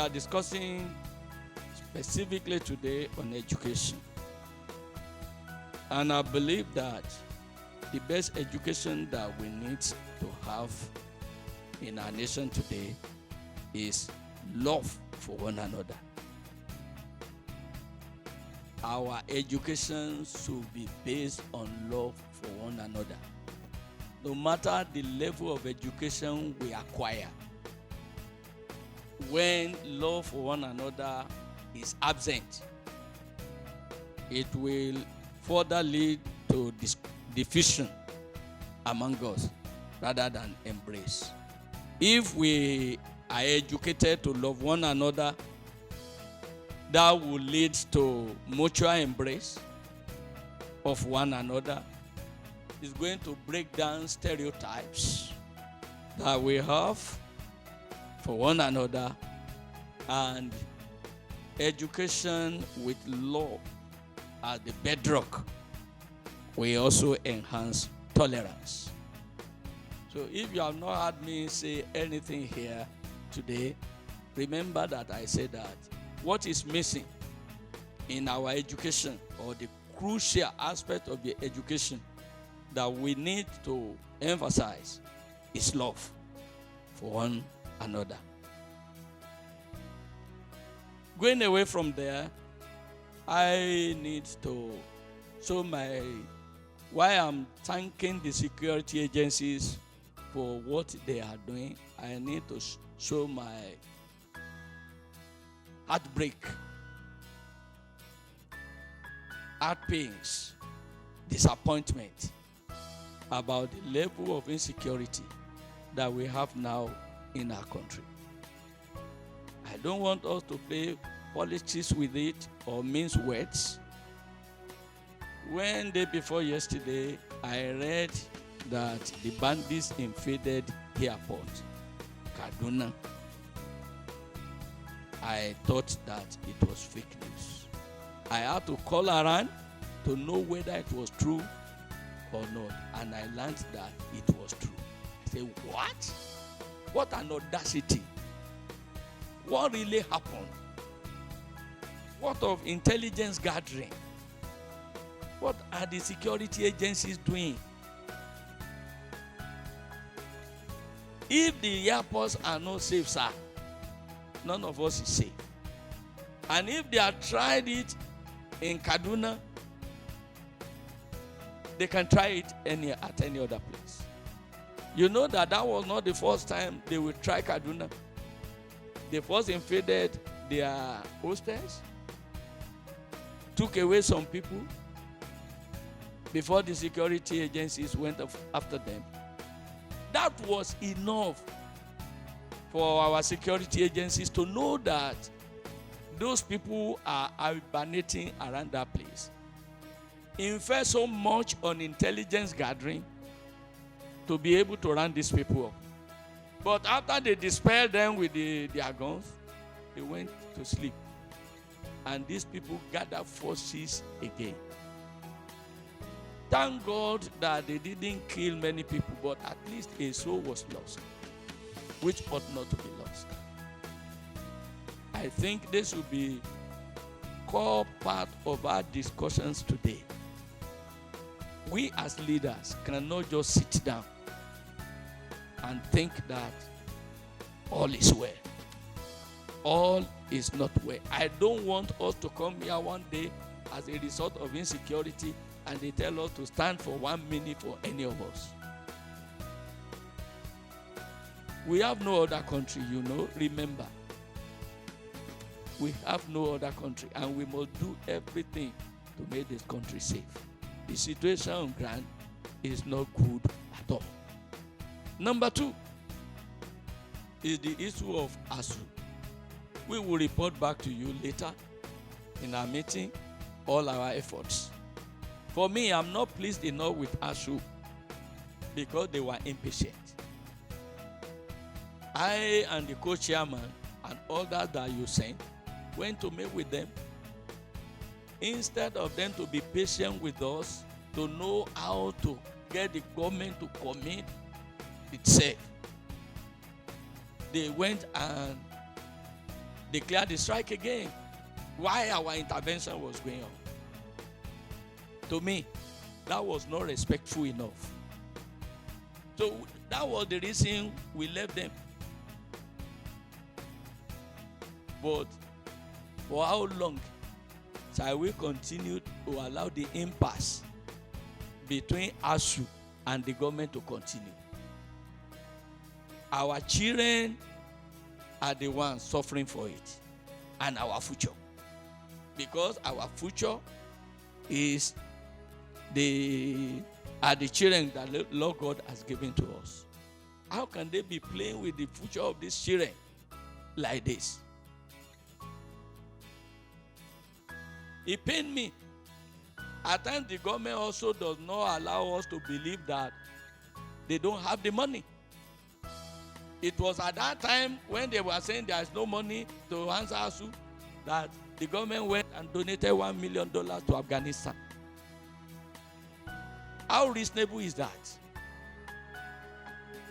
are discussing specifically today on education. And I believe that the best education that we need to have in our nation today is love for one another. Our education should be based on love for one another. No matter the level of education we acquire, when love for one another is absent, it will further lead to division among us rather than embrace. If we are educated to love one another, that will lead to mutual embrace of one another. It's going to break down stereotypes that we have for one another, and education with love as the bedrock will also enhance tolerance. So if you have not heard me say anything here today, remember that I said that what is missing in our education, or the crucial aspect of the education that we need to emphasize, is love for one another. Going away from there, I need to show why I'm thanking the security agencies for what they are doing. I need to show my heartbreak, heart pains, disappointment about the level of insecurity that we have now in our country. I don't want us to play politics with it or mince words. When day before yesterday, I read that the bandits invaded airport, Kaduna. I thought that it was fake news. I had to call around to know whether it was true or not, and I learned that it was true. I said, what? What an audacity. What really happened? What of intelligence gathering? What are the security agencies doing? If the airports are not safe, sir, none of us is safe. And if they have tried it in Kaduna, they can try it at any other place. You know that was not the first time they will try Kaduna. They first invaded their hostels, took away some people before the security agencies went after them. That was enough for our security agencies to know that those people are hibernating around that place. Invest so much on intelligence gathering to be able to run these people up. But after they dispelled them with their guns, they went to sleep. And these people gathered forces again. Thank God that they didn't kill many people, but at least a soul was lost, which ought not to be lost. I think this will be core part of our discussions today. We as leaders cannot just sit down and think that all is well. All is not well. I don't want us to come here one day as a result of insecurity and they tell us to stand for 1 minute for any of us. We have no other country, remember. We have no other country, and we must do everything to make this country safe. The situation on ground is not good at all. Number 2 is the issue of ASU. We will report back to you later in our meeting all our efforts. For me, I'm not pleased enough with ASU because they were impatient. I and the co-chairman and others that you sent went to meet with them. Instead of them to be patient with us, to know how to get the government to commit itself, they went and declare the strike again. Why our intervention was going on. To me, that was not respectful enough. So that was the reason we left them. But for how long shall we continue to allow the impasse between ASU and the government to continue? Our children are the ones suffering for it, and our future. Because our future is the children that the Lord God has given to us. How can they be playing with the future of these children like this? It pained me. At times, the government also does not allow us to believe that they don't have the money. It was at that time when they were saying there is no money to answer ASU that the government went and donated $1 million to Afghanistan. How reasonable is that?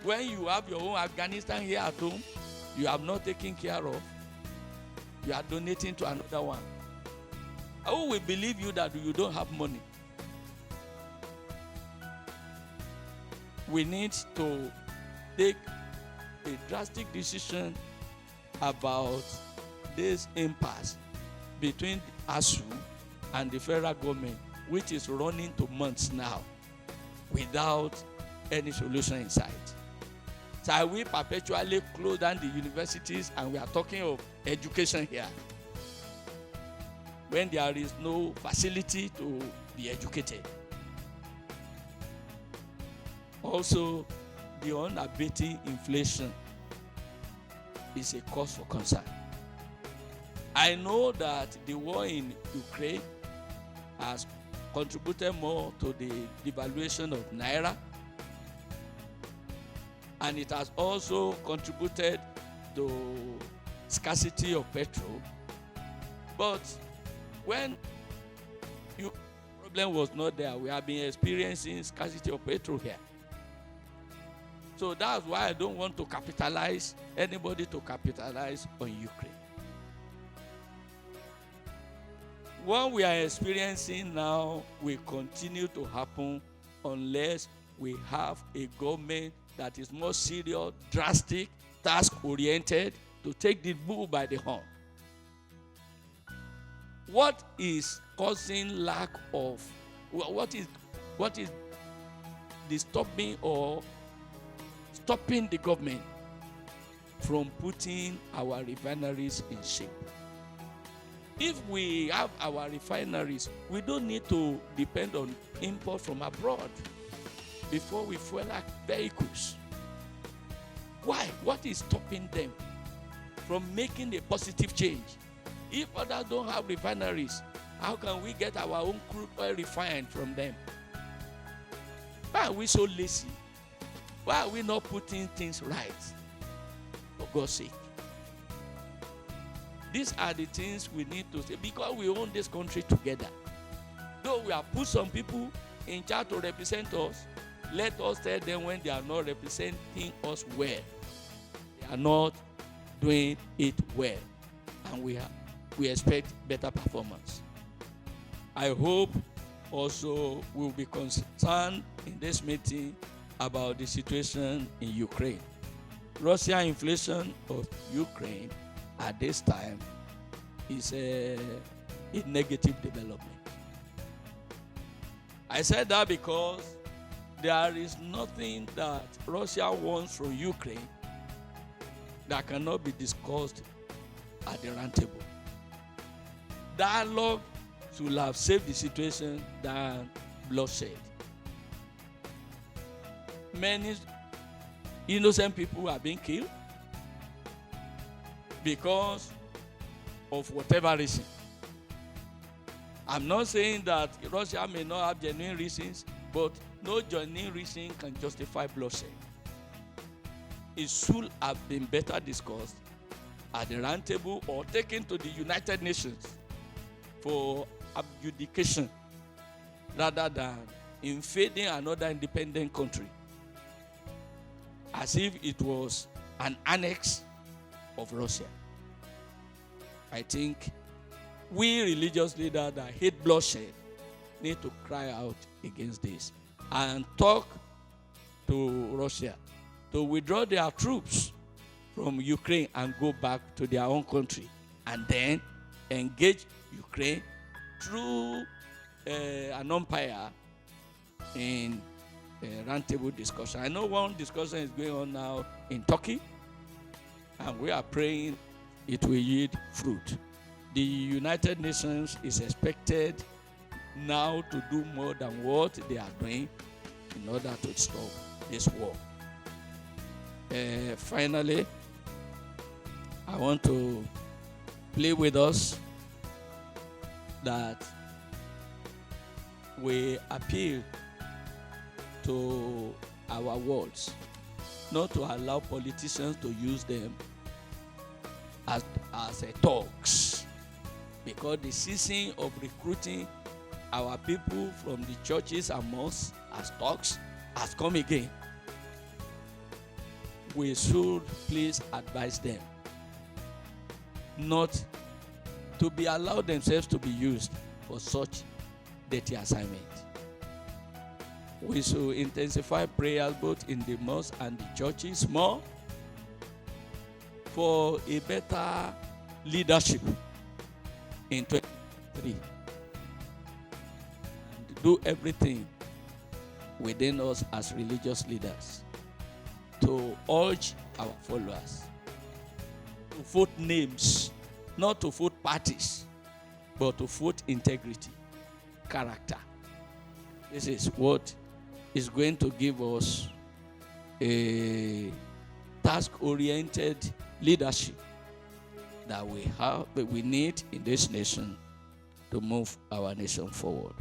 When you have your own Afghanistan here at home, you have not taken care of, you are donating to another one. Who will believe you that you don't have money? We need to take a drastic decision about this impasse between ASU and the federal government, which is running to months now without any solution in sight. So we perpetually close down the universities, and we are talking of education here, when there is no facility to be educated. Also, the unabating inflation is a cause for concern. I know that the war in Ukraine has contributed more to the devaluation of Naira, and it has also contributed to scarcity of petrol. But when the problem was not there, we have been experiencing scarcity of petrol here. So that's why I don't want to capitalize, anybody to capitalize on Ukraine. What we are experiencing now will continue to happen unless we have a government that is more serious, drastic, task-oriented, to take the bull by the horn. What is causing lack of, what is disturbing or stopping the government from putting our refineries in shape? If we have our refineries, we don't need to depend on import from abroad before we fuel our vehicles. Why? What is stopping them from making a positive change? If others don't have refineries, how can we get our own crude oil refined from them? Why are we so lazy? Why are we not putting things right? For God's sake. These are the things we need to say, because we own this country together. Though we have put some people in charge to represent us, let us tell them when they are not representing us well. They are not doing it well. And we expect better performance. I hope also we will be concerned in this meeting about the situation in Ukraine. Russian inflation of Ukraine at this time is a negative development. I said that because there is nothing that Russia wants from Ukraine that cannot be discussed at the round table. Dialogue should have saved the situation than bloodshed. Many innocent people are being killed because of whatever reason. I'm not saying that Russia may not have genuine reasons, but no genuine reason can justify bloodshed. It should have been better discussed at the round table or taken to the United Nations for adjudication rather than invading another independent country as if it was an annex of Russia. I think we religious leaders that hate bloodshed need to cry out against this and talk to Russia to withdraw their troops from Ukraine and go back to their own country, and then engage Ukraine through an umpire in roundtable discussion. I know one discussion is going on now in Turkey, and we are praying it will yield fruit. The United Nations is expected now to do more than what they are doing in order to stop this war. Finally, I want to play with us that we appeal to our words, not to allow politicians to use them as a talks, because the season of recruiting our people from the churches and mosques as talks has come again. We should please advise them not to be allowed themselves to be used for such dirty assignment. We should intensify prayers both in the mosques and the churches more for a better leadership in 2023, and do everything within us as religious leaders to urge our followers to vote names, not to vote parties, but to vote integrity, character. This is what is going to give us a task-oriented leadership that we need in this nation to move our nation forward.